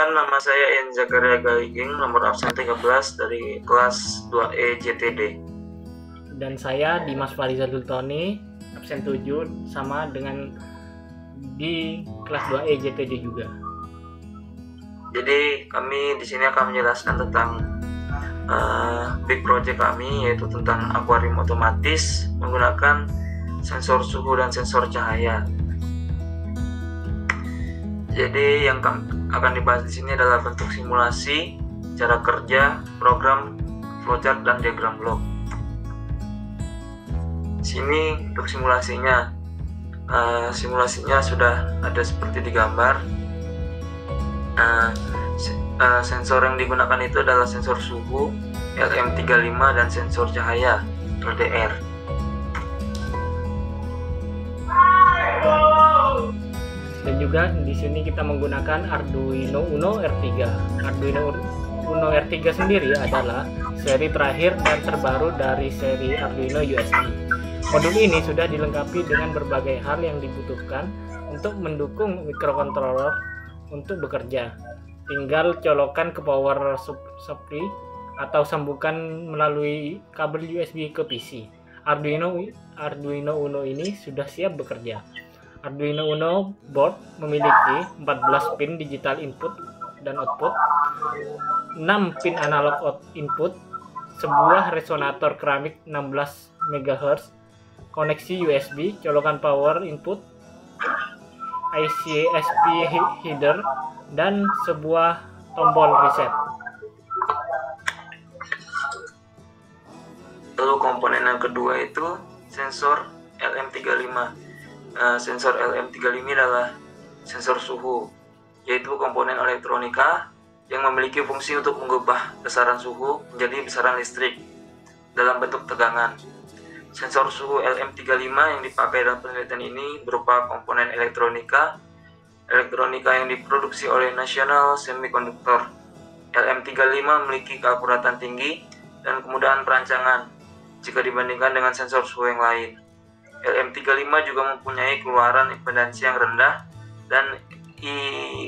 Perkenalkan, nama saya En Zakaria Galiging, nomor absen 13 dari kelas 2E JTD. Dan saya Dimas Farizal Dultoni, absen 7, sama dengan di kelas 2E JTD juga. Jadi kami di sini akan menjelaskan tentang big project kami, yaitu tentang akuarium otomatis menggunakan sensor suhu dan sensor cahaya. Jadi yang akan dibahas di sini adalah bentuk simulasi, cara kerja, program, flowchart, dan diagram blok. Sini untuk simulasinya, simulasinya sudah ada seperti di gambar. Sensor yang digunakan itu adalah sensor suhu LM35 dan sensor cahaya LDR. Dan juga di sini kita menggunakan Arduino Uno R3. Arduino Uno R3 sendiri adalah seri terakhir dan terbaru dari seri Arduino USB. Modul ini sudah dilengkapi dengan berbagai hal yang dibutuhkan untuk mendukung microcontroller untuk bekerja. Tinggal colokan ke power supply atau sambungkan melalui kabel USB ke PC. Arduino Uno ini sudah siap bekerja. Arduino Uno board memiliki 14 pin digital input dan output, 6 pin analog input, sebuah resonator keramik 16 MHz, koneksi USB, colokan power input, IC SP header, dan sebuah tombol reset. Lalu komponen yang kedua itu sensor LM35. Sensor LM35 adalah sensor suhu, yaitu komponen elektronika yang memiliki fungsi untuk mengubah besaran suhu menjadi besaran listrik dalam bentuk tegangan. Sensor suhu LM35 yang dipakai dalam penelitian ini berupa komponen elektronika yang diproduksi oleh National Semiconductor. LM35 memiliki keakuratan tinggi dan kemudahan perancangan jika dibandingkan dengan sensor suhu yang lain. LM35 juga mempunyai keluaran impedansi yang rendah dan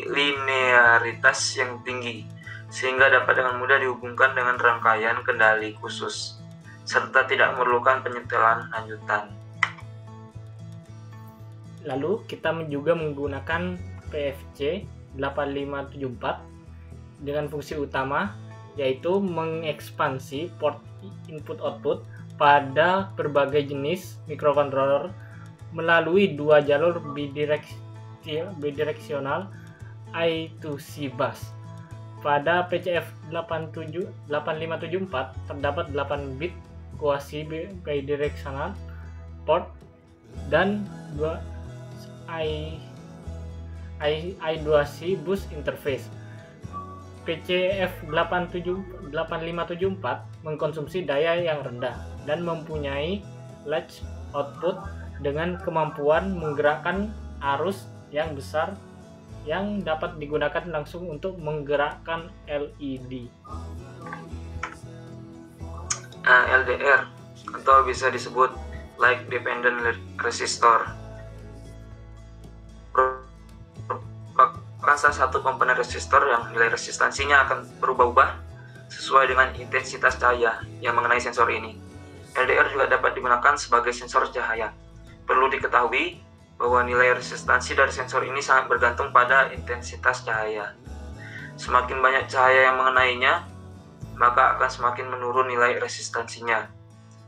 linearitas yang tinggi, sehingga dapat dengan mudah dihubungkan dengan rangkaian kendali khusus, serta tidak memerlukan penyetelan lanjutan. Lalu kita juga menggunakan PFC 8574 dengan fungsi utama yaitu mengekspansi port input-output pada berbagai jenis microcontroller melalui dua jalur bidireksional I2C bus. Pada PCF 8574 terdapat 8 bit quasi bidirectional port dan 2 I2C bus interface. PCF 8574 mengkonsumsi daya yang rendah dan mempunyai latch output dengan kemampuan menggerakkan arus yang besar yang dapat digunakan langsung untuk menggerakkan LED. LDR atau bisa disebut Light Dependent Resistor merupakan salah satu komponen resistor yang nilai resistansinya akan berubah-ubah sesuai dengan intensitas cahaya yang mengenai sensor ini. LDR juga dapat digunakan sebagai sensor cahaya. Perlu diketahui bahwa nilai resistansi dari sensor ini sangat bergantung pada intensitas cahaya. Semakin banyak cahaya yang mengenainya, maka akan semakin menurun nilai resistansinya.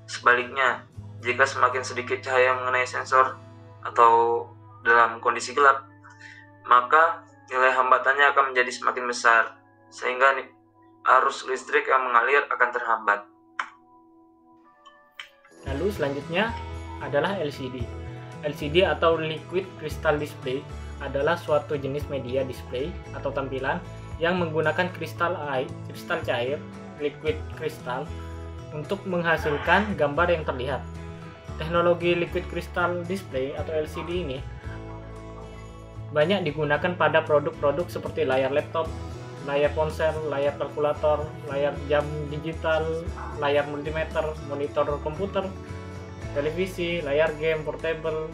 Sebaliknya, jika semakin sedikit cahaya mengenai sensor atau dalam kondisi gelap, maka nilai hambatannya akan menjadi semakin besar, sehingga arus listrik yang mengalir akan terhambat. Lalu selanjutnya adalah LCD. LCD atau Liquid Crystal Display adalah suatu jenis media display atau tampilan yang menggunakan kristal cair, liquid crystal, untuk menghasilkan gambar yang terlihat. Teknologi Liquid Crystal Display atau LCD ini banyak digunakan pada produk-produk seperti layar laptop, layar ponsel, layar kalkulator, layar jam digital, layar multimeter, monitor komputer, televisi, layar game portable,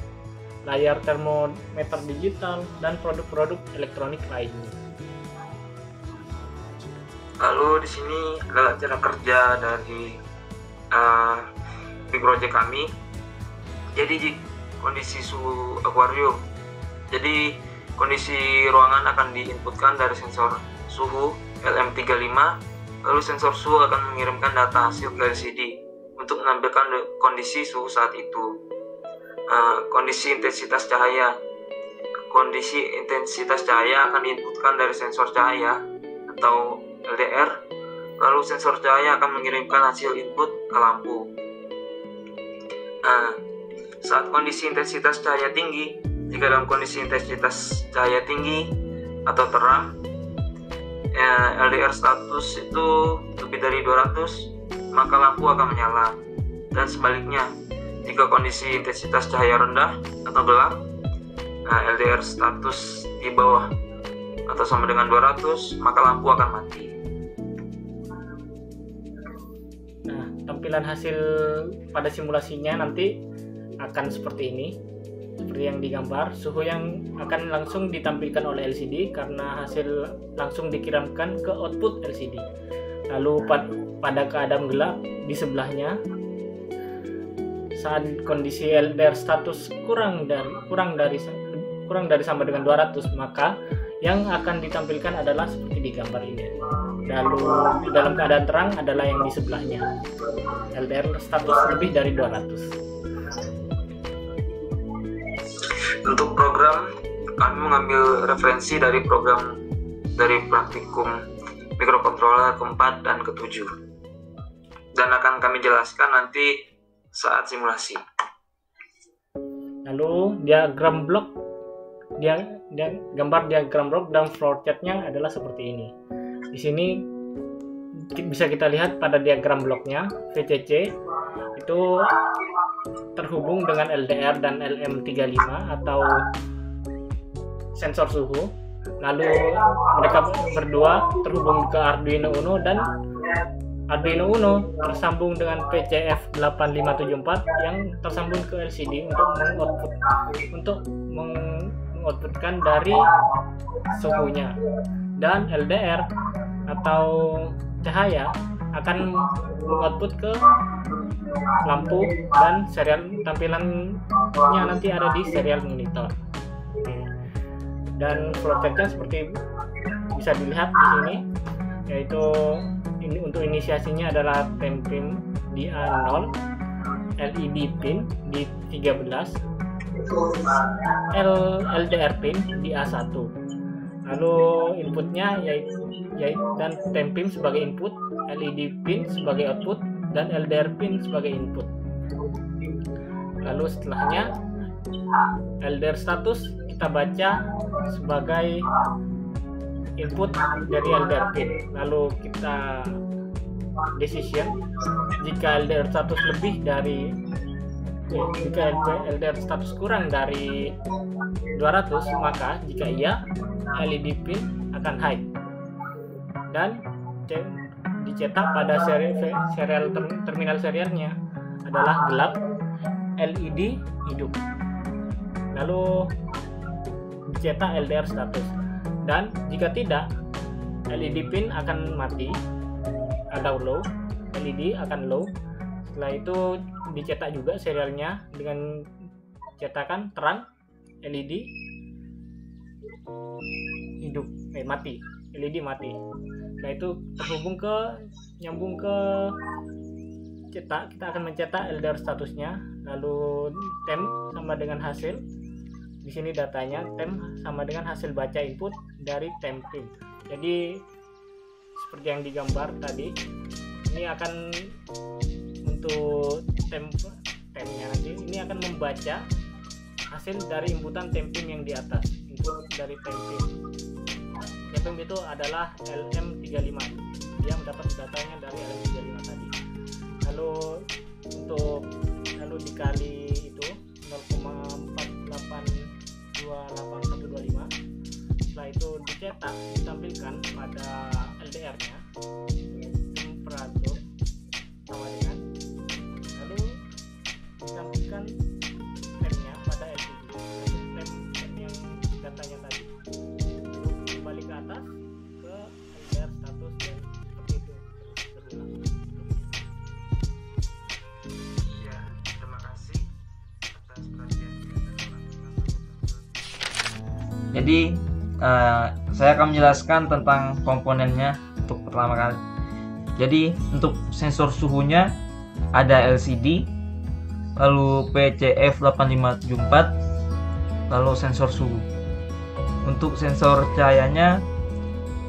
layar termometer digital, dan produk-produk elektronik lainnya. Lalu di sini adalah cara kerja dari project kami. Jadi kondisi suhu akuarium. Jadi kondisi ruangan akan diinputkan dari sensor suhu LM35, lalu sensor suhu akan mengirimkan data hasil ke LCD untuk menampilkan kondisi suhu saat itu. Kondisi intensitas cahaya. Kondisi intensitas cahaya akan diinputkan dari sensor cahaya atau LDR, lalu sensor cahaya akan mengirimkan hasil input ke lampu. Saat kondisi intensitas cahaya tinggi, jika dalam kondisi intensitas cahaya tinggi atau terang, LDR status itu lebih dari 200, maka lampu akan menyala. Dan sebaliknya, jika kondisi intensitas cahaya rendah atau gelap, LDR status di bawah atau sama dengan 200, maka lampu akan mati. Nah, tampilan hasil pada simulasinya nanti akan seperti ini, seperti yang digambar. Suhu yang akan langsung ditampilkan oleh LCD karena hasil langsung dikirimkan ke output LCD. Lalu pada keadaan gelap di sebelahnya, saat kondisi LDR status kurang dari sama dengan 200, maka yang akan ditampilkan adalah seperti di gambar ini. Lalu dalam keadaan terang adalah yang di sebelahnya, LDR status lebih dari 200. Untuk program, kami mengambil referensi dari praktikum mikrokontroler keempat dan ketujuh, dan akan kami jelaskan nanti saat simulasi. Lalu diagram blok, gambar diagram blok dan flow chart-nya adalah seperti ini. Di sini bisa kita lihat pada diagram bloknya, VCC itu terhubung dengan LDR dan LM35 atau sensor suhu. Lalu mereka berdua terhubung ke Arduino Uno, dan Arduino Uno tersambung dengan PCF8574 yang tersambung ke LCD untuk mengoutputkan dari suhunya. Dan LDR atau cahaya akan mengoutput ke lampu, dan serial tampilannya nanti ada di serial monitor. Dan flowchartnya seperti bisa dilihat di sini, yaitu ini untuk inisiasinya adalah tempim di A0, LED pin di 13, LDR pin di A1. Lalu inputnya yaitu dan tempim sebagai input, LED pin sebagai output, dan LDR pin sebagai input. Lalu setelahnya LDR status kita baca sebagai input dari LDR pin. Lalu kita decision jika LDR status LDR status kurang dari 200, maka jika iya, LED pin akan high dan dicetak pada terminal serialnya adalah gelap, LED hidup. Lalu dicetak LDR status, dan jika tidak, LED pin akan mati atau low, LED akan low. Setelah itu dicetak juga serialnya dengan cetakan terang, LED hidup, mati, LED mati. Setelah itu nyambung ke cetak, kita akan mencetak LDR statusnya, lalu temp sama dengan hasil. Di sini datanya temp sama dengan hasil baca input dari tempim. Jadi seperti yang digambar tadi, ini akan untuk tempnya nanti ini akan membaca hasil dari inputan tempim yang di atas. Input dari tempim itu adalah LM35, dia mendapat datanya dari LM35 tadi. Lalu dikali itu 0,4828125. Setelah itu dicetak, ditampilkan pada LDR-nya, temperatur sama dengan, lalu ditampilkan temnya pada LCD, tem yang datanya tadi. Lalu kembali ke atas ke LDR status dan Jadi saya akan menjelaskan tentang komponennya untuk pertama kali. Jadi untuk sensor suhunya ada LCD, lalu PCF8574, lalu sensor suhu. Untuk sensor cahayanya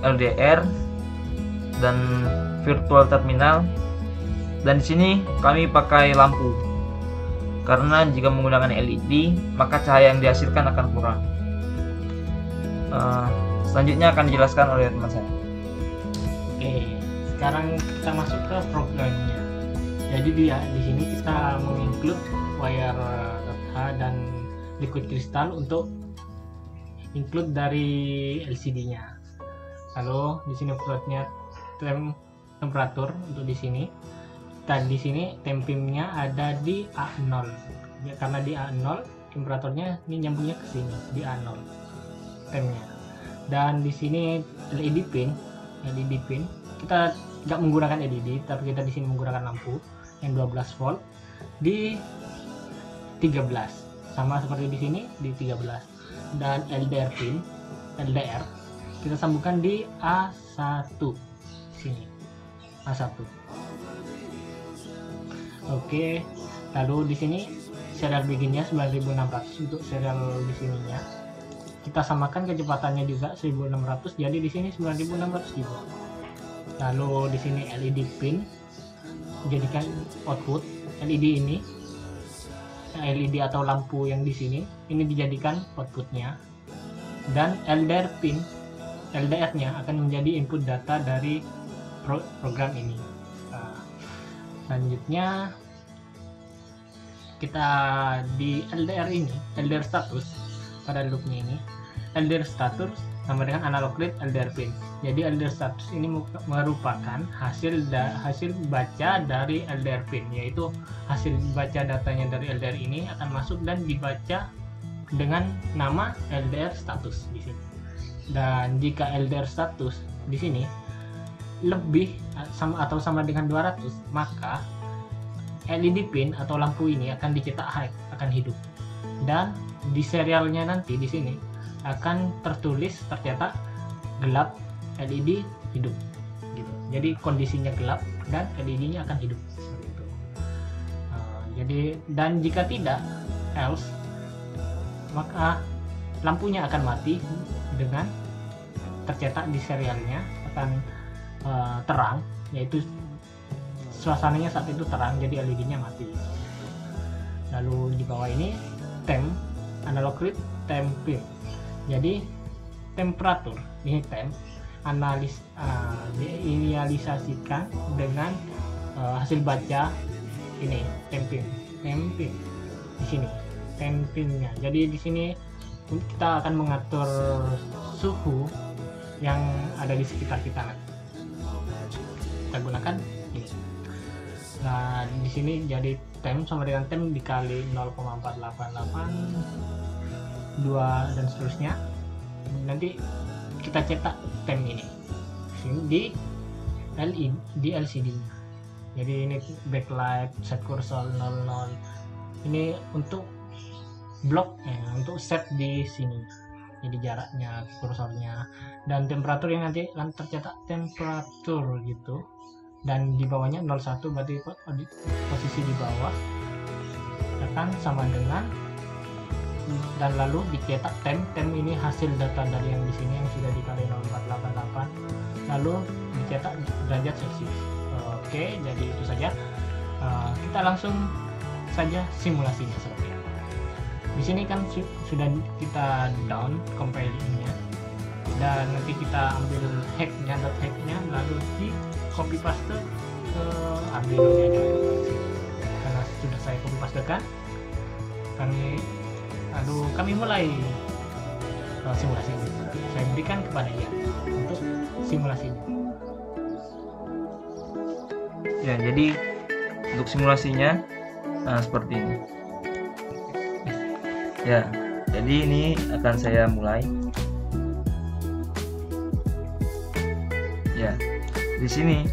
LDR dan virtual terminal. Dan di sini kami pakai lampu, karena jika menggunakan LED maka cahaya yang dihasilkan akan kurang. Selanjutnya akan dijelaskan oleh teman saya. Oke, sekarang kita masuk ke programnya. Jadi di sini kita menginclude wire H dan liquid crystal untuk include dari LCD-nya. Lalu di sini floatnya temperatur untuk di sini. Dan di sini tempimnya ada di A0. Ya, karena di A0 temperaturnya ini nyambungnya ke sini di A0 temnya. Dan di sini LED pin kita nggak menggunakan LED, tapi kita di sini menggunakan lampu yang 12 volt di 13, sama seperti di sini di 13. Dan LDR pin kita sambungkan di A1 sini, A1. Oke, lalu di sini serial biginnya 9600 untuk serial di sininya. Kita samakan kecepatannya juga 1600, jadi di sini 9600 juga. Lalu di sini LED pin jadikan output LED ini, LED atau lampu yang di sini ini dijadikan outputnya. Dan LDR pin, LDR-nya akan menjadi input data dari program ini. Selanjutnya kita di LDR ini, LDR status pada loopnya ini, LDR status sama dengan analog read LDR pin. Jadi LDR status ini merupakan hasil baca dari LDR pin, yaitu hasil baca datanya dari LDR ini akan masuk dan dibaca dengan nama LDR status di sini. Dan jika LDR status di sini lebih sama dengan 200, maka LED pin atau lampu ini akan dicetak high, akan hidup. Dan di serialnya nanti di sini akan tercetak gelap, LED hidup gitu. Jadi kondisinya gelap dan LED-nya akan hidup seperti itu. Jadi dan jika tidak else, maka lampunya akan mati dengan tercetak di serialnya akan terang, yaitu suasananya saat itu terang, jadi LED-nya mati. Lalu di bawah ini temp, analog read temp pin. Jadi temperatur ini temp diinisialisasikan dengan hasil baca ini temp pin di sini temp pinnya. Jadi di sini kita akan mengatur suhu yang ada di sekitar kita nanti. Kita gunakan ini. Nah, di sini jadi temp sama dengan temp dikali 0,488 2 dan seterusnya. Nanti kita cetak temp ini di LCD-nya. Jadi ini backlight, set kursor 00. Ini untuk bloknya, untuk set di sini. Jadi jaraknya, kursornya, dan temperatur yang nanti akan tercetak temperatur gitu. Dan di bawahnya 01, berarti posisi di bawah akan sama dengan, dan lalu dicetak temp ini hasil data dari yang di sini yang sudah dikali 0488, lalu dicetak derajat Celcius. Oke, jadi itu saja. Kita langsung saja simulasinya seperti apa. Di sini kan sudah kita down compilingnya, dan nanti kita ambil hacknya, lalu di copy paste ke Arduino-nya aja. Karena sudah saya copy paste kan, kami mulai simulasi. Saya berikan kepada dia untuk simulasinya. Ya, jadi untuk simulasinya seperti ini. Ya, jadi ini akan saya mulai. Ya, di sini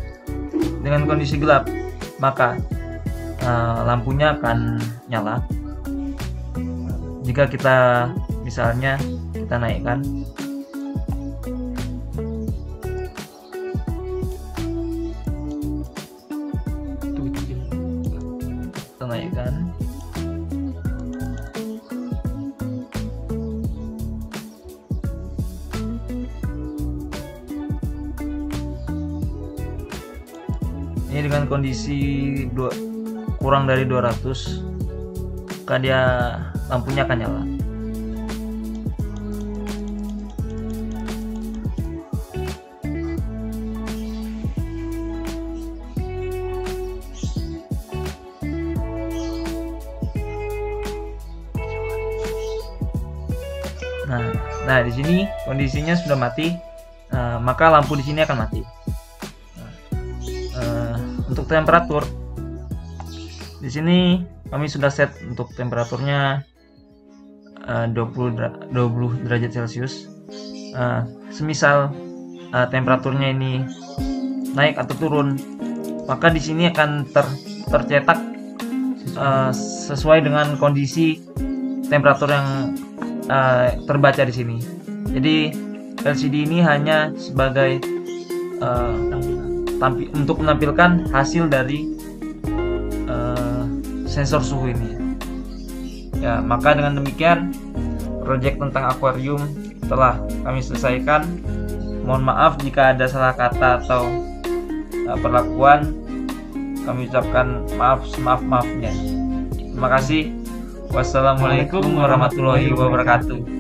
dengan kondisi gelap, maka lampunya akan nyala. Jika kita misalnya kita naikkan. Kita naikkan. Ini dengan kondisi kurang dari 200, maka dia lampunya akan nyala. Nah, di sini kondisinya sudah mati, maka lampu di sini akan mati. Untuk temperatur, di sini kami sudah set untuk temperaturnya 20 derajat Celcius. Semisal temperaturnya ini naik atau turun, maka di sini akan tercetak sesuai dengan kondisi temperatur yang terbaca di sini. Jadi LCD ini hanya sebagai untuk menampilkan hasil dari sensor suhu ini. Ya, maka dengan demikian proyek tentang akuarium telah kami selesaikan. Mohon maaf jika ada salah kata atau perlakuan. Kami ucapkan maaf semaaf-maafnya. Terima kasih. Wassalamualaikum warahmatullahi wabarakatuh.